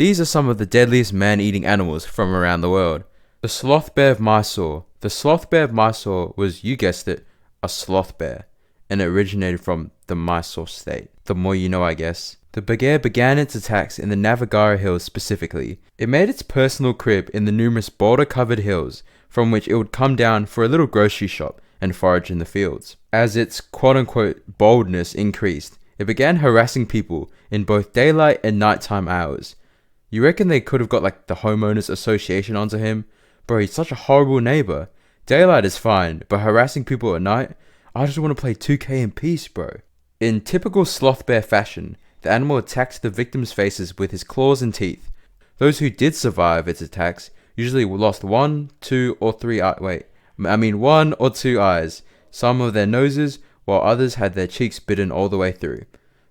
These are some of the deadliest man-eating animals from around the world. The Sloth Bear of Mysore. The Sloth Bear of Mysore was, you guessed it, a sloth bear, and it originated from the Mysore state. The more you know, I guess. The bear began its attacks in the Navagara Hills specifically. It made its personal crib in the numerous boulder-covered hills, from which it would come down for a little grocery shop and forage in the fields. As its quote-unquote boldness increased, it began harassing people in both daylight and nighttime hours. You reckon they could have got like the homeowners association onto him? Bro, he's such a horrible neighbor. Daylight is fine, but harassing people at night? I just want to play 2K in peace, bro. In typical sloth bear fashion, the animal attacked the victims' faces with his claws and teeth. Those who did survive its attacks usually lost one or two eyes, some of their noses, while others had their cheeks bitten all the way through.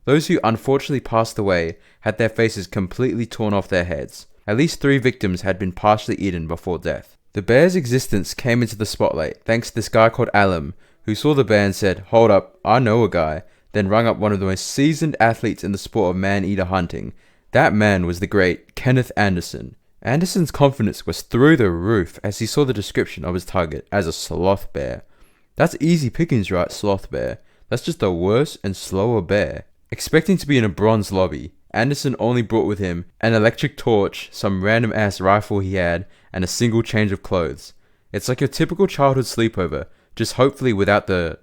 Those who unfortunately passed away had their faces completely torn off their heads. At least 3 victims had been partially eaten before death. The bear's existence came into the spotlight thanks to this guy called Alam, who saw the bear and said, "Hold up, I know a guy," then rung up one of the most seasoned athletes in the sport of man-eater hunting. That man was the great Kenneth Anderson. Anderson's confidence was through the roof as he saw the description of his target as a sloth bear. That's easy pickings, right, sloth bear? That's just a worse and slower bear. Expecting to be in a bronze lobby, Anderson only brought with him an electric torch, some random ass rifle he had, and a single change of clothes. It's like your typical childhood sleepover, just hopefully without the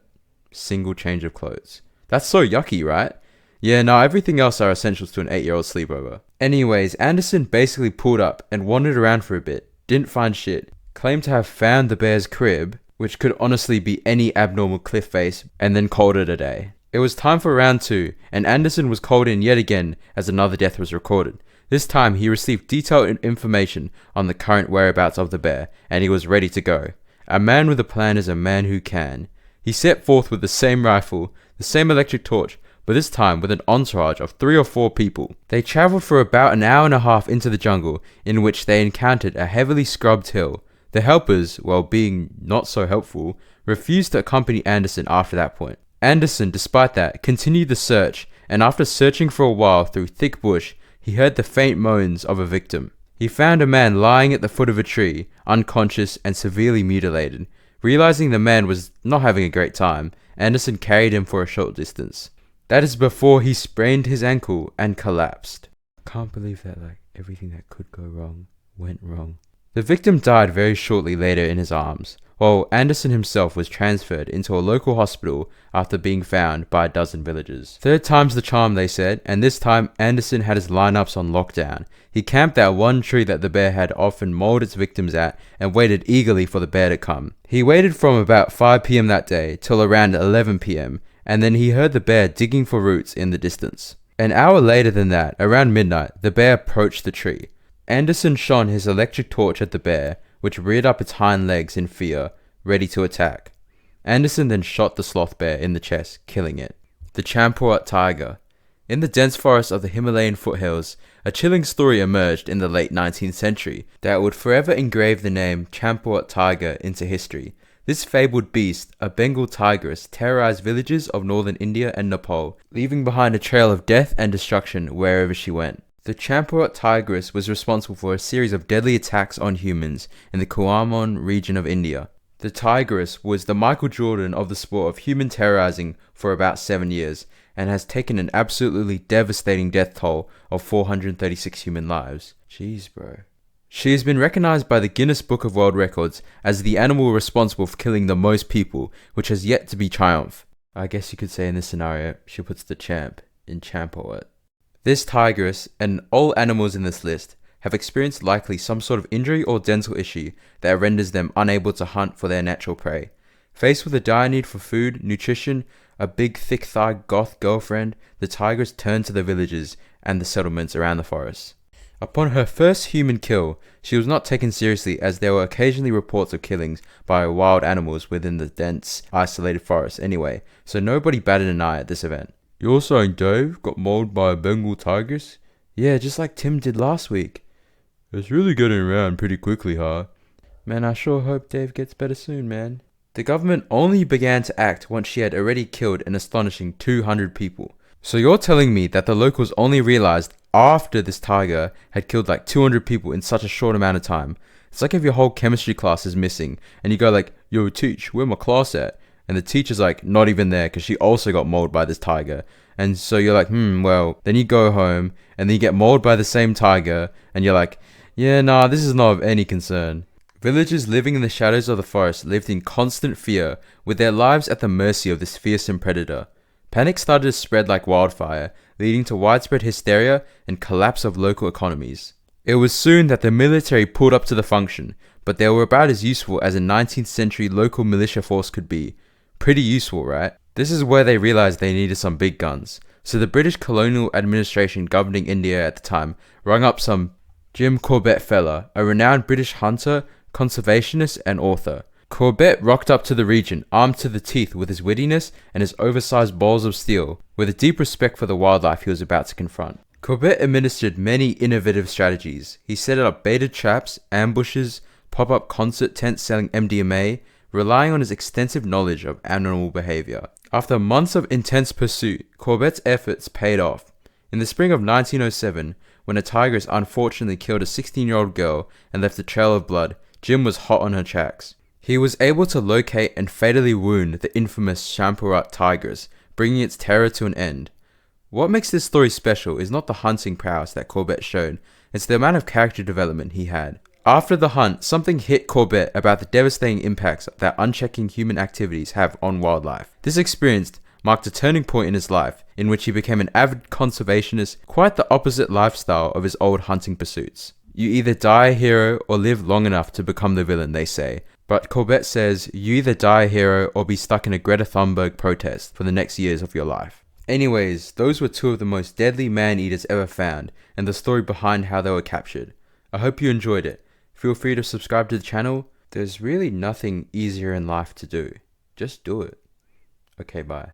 single change of clothes. That's so yucky, right? Yeah, no, everything else are essentials to an 8-year-old sleepover. Anyways, Anderson basically pulled up and wandered around for a bit, didn't find shit, claimed to have found the bear's crib, which could honestly be any abnormal cliff face, and then called it a day. It was time for round 2, and Anderson was called in yet again as another death was recorded. This time he received detailed information on the current whereabouts of the bear, and he was ready to go. A man with a plan is a man who can. He set forth with the same rifle, the same electric torch, but this time with an entourage of 3 or 4 people. They travelled for about an hour and a half into the jungle, in which they encountered a heavily scrubbed hill. The helpers, while being not so helpful, refused to accompany Anderson after that point. Anderson, despite that, continued the search, and after searching for a while through thick bush, he heard the faint moans of a victim. He found a man lying at the foot of a tree, unconscious and severely mutilated. Realizing the man was not having a great time, Anderson carried him for a short distance. That is before he sprained his ankle and collapsed. Can't believe that everything that could go wrong went wrong. The victim died very shortly later in his arms, while Anderson himself was transferred into a local hospital after being found by a dozen villagers. 3rd time's the charm, they said, and this time Anderson had his lineups on lockdown. He camped at one tree that the bear had often mauled its victims at and waited eagerly for the bear to come. He waited from about 5 p.m. that day till around 11 p.m, and then he heard the bear digging for roots in the distance. An hour later than that, around midnight, the bear approached the tree. Anderson shone his electric torch at the bear, which reared up its hind legs in fear, ready to attack. Anderson then shot the sloth bear in the chest, killing it. The Champawat Tiger. In the dense forests of the Himalayan foothills, a chilling story emerged in the late 19th century that would forever engrave the name Champawat Tiger into history. This fabled beast, a Bengal tigress, terrorized villages of northern India and Nepal, leaving behind a trail of death and destruction wherever she went. The Champawat Tigress was responsible for a series of deadly attacks on humans in the Kumaon region of India. The Tigress was the Michael Jordan of the sport of human terrorizing for about 7 years, and has taken an absolutely devastating death toll of 436 human lives. Jeez, bro. She has been recognized by the Guinness Book of World Records as the animal responsible for killing the most people, which has yet to be triumphed. I guess you could say in this scenario, she puts the champ in Champawat. This tigress, and all animals in this list, have experienced likely some sort of injury or dental issue that renders them unable to hunt for their natural prey. Faced with a dire need for food, nutrition, a big thick-thighed goth girlfriend, the tigress turned to the villages and the settlements around the forest. Upon her first human kill, she was not taken seriously as there were occasionally reports of killings by wild animals within the dense, isolated forest anyway, so nobody batted an eye at this event. You're saying Dave got mauled by a Bengal tigress? Yeah, just like Tim did last week. It's really getting around pretty quickly, huh? Man, I sure hope Dave gets better soon, man. The government only began to act once she had already killed an astonishing 200 people. So you're telling me that the locals only realized after this tiger had killed like 200 people in such a short amount of time. It's like if your whole chemistry class is missing and you go like, yo teach, where my class at? And the teacher's like not even there because she also got mauled by this tiger. And so you're like, well, then you go home and then you get mauled by the same tiger and you're like, yeah, nah, this is not of any concern. Villagers living in the shadows of the forest lived in constant fear, with their lives at the mercy of this fearsome predator. Panic started to spread like wildfire, leading to widespread hysteria and collapse of local economies. It was soon that the military pulled up to the function, but they were about as useful as a 19th century local militia force could be. Pretty useful, right? This is where they realized they needed some big guns. So the British colonial administration governing India at the time rung up some Jim Corbett fella, a renowned British hunter, conservationist and author. Corbett rocked up to the region, armed to the teeth with his wittiness and his oversized balls of steel, with a deep respect for the wildlife he was about to confront. Corbett administered many innovative strategies. He set up baited traps, ambushes, pop-up concert tents selling MDMA, relying on his extensive knowledge of animal behavior. After months of intense pursuit, Corbett's efforts paid off. In the spring of 1907, when a tigress unfortunately killed a 16-year-old girl and left a trail of blood, Jim was hot on her tracks. He was able to locate and fatally wound the infamous Champawat Tigress, bringing its terror to an end. What makes this story special is not the hunting prowess that Corbett showed, it's the amount of character development he had. After the hunt, something hit Corbett about the devastating impacts that unchecking human activities have on wildlife. This experience marked a turning point in his life, in which he became an avid conservationist, quite the opposite lifestyle of his old hunting pursuits. You either die a hero or live long enough to become the villain, they say. But Corbett says, you either die a hero or be stuck in a Greta Thunberg protest for the next years of your life. Anyways, those were two of the most deadly man-eaters ever found, and the story behind how they were captured. I hope you enjoyed it. Feel free to subscribe to the channel. There's really nothing easier in life to do. Just do it. Okay, bye.